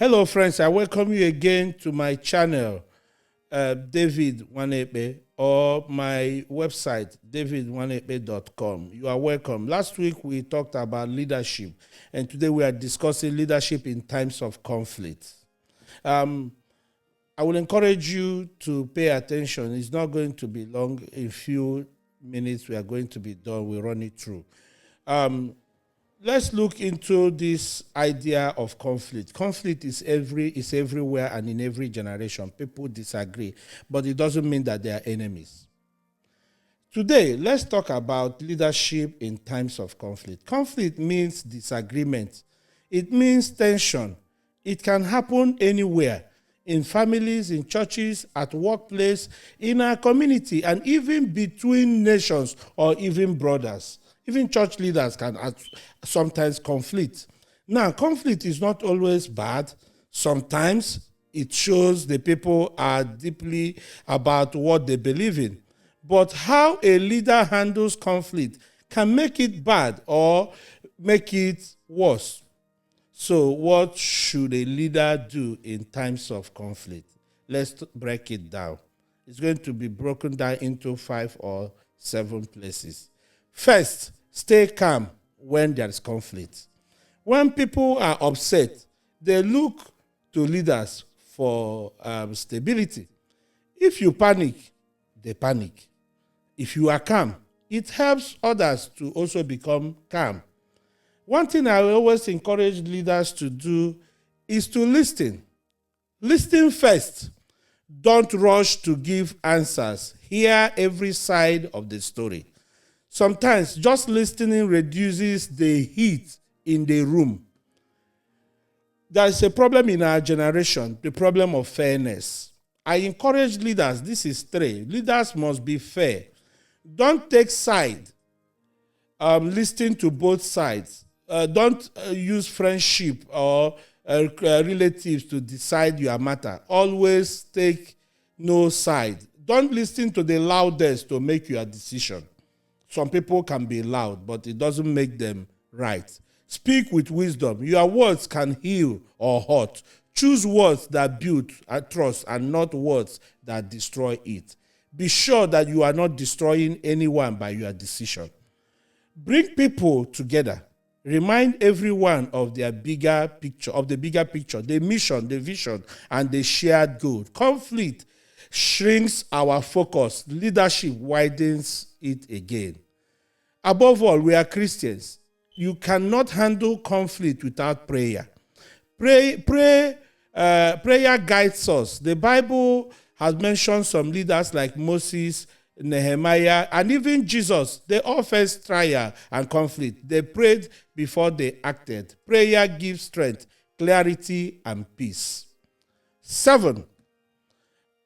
Hello, friends. I welcome you again to my channel, David Nwanepe, or my website, davidnwanepe.com. You are welcome. Last week, we talked about leadership, and today we are discussing leadership in times of conflict. I will encourage you to pay attention. It's not going to be long. In a few minutes, we are going to be done. We'll run it through. Let's look into this idea of conflict. Conflict is everywhere and in every generation. People disagree, but it doesn't mean that they are enemies. Today, let's talk about leadership in times of conflict. Conflict means disagreement. It means tension. It can happen anywhere, in families, in churches, at workplace, in our community, and even between nations or even brothers. Even church leaders can sometimes conflict. Now, conflict is not always bad. Sometimes it shows the people are deeply about what they believe in. But how a leader handles conflict can make it bad or make it worse. So what should a leader do in times of conflict? Let's break it down. It's going to be broken down into 5 or 7 places. First, stay calm when there is conflict. When people are upset, they look to leaders for stability. If you panic, they panic. If you are calm, it helps others to also become calm. One thing I always encourage leaders to do is to listen. Listen first. Don't rush to give answers. Hear every side of the story. Sometimes just listening reduces the heat in the room. There is a problem in our generation, the problem of fairness. I encourage leaders, this is 3. Leaders must be fair. Don't take side. Listen to both sides. Don't use friendship or relatives to decide your matter. Always take no side. Don't listen to the loudest to make your decision. Some people can be loud, but it doesn't make them right. Speak with wisdom. Your words can heal or hurt. Choose words that build trust and not words that destroy it. Be sure that you are not destroying anyone by your decision. Bring people together. Remind everyone of their bigger picture, the mission, the vision, and the shared goal. Conflict shrinks our focus. Leadership widens it again. Above all, we are Christians. You cannot handle conflict without prayer. Prayer guides us. The Bible has mentioned some leaders like Moses, Nehemiah, and even Jesus. They all faced trial and conflict. They prayed before they acted. Prayer gives strength, clarity, and peace. 7,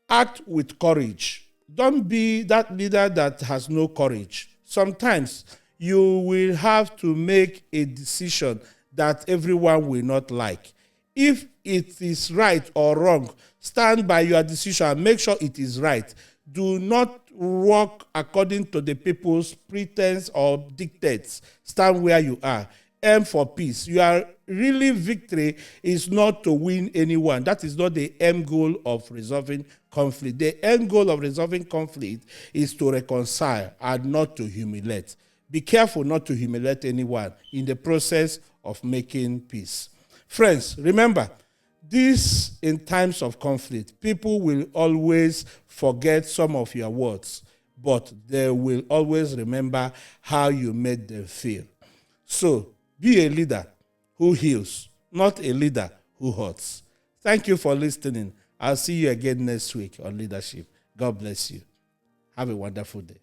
act with courage. Don't be that leader that has no courage. Sometimes you will have to make a decision that everyone will not like. If it is right or wrong, stand by your decision and make sure it is right. Do not walk according to the people's pretense or dictates. Stand where you are. Aim for peace. Your really victory is not to win anyone. That is not the end goal of resolving conflict. The end goal of resolving conflict is to reconcile and not to humiliate. Be careful not to humiliate anyone in the process of making peace. Friends, remember, this in times of conflict, people will always forget some of your words, but they will always remember how you made them feel. So, be a leader who heals, not a leader who hurts. Thank you for listening. I'll see you again next week on leadership. God bless you. Have a wonderful day.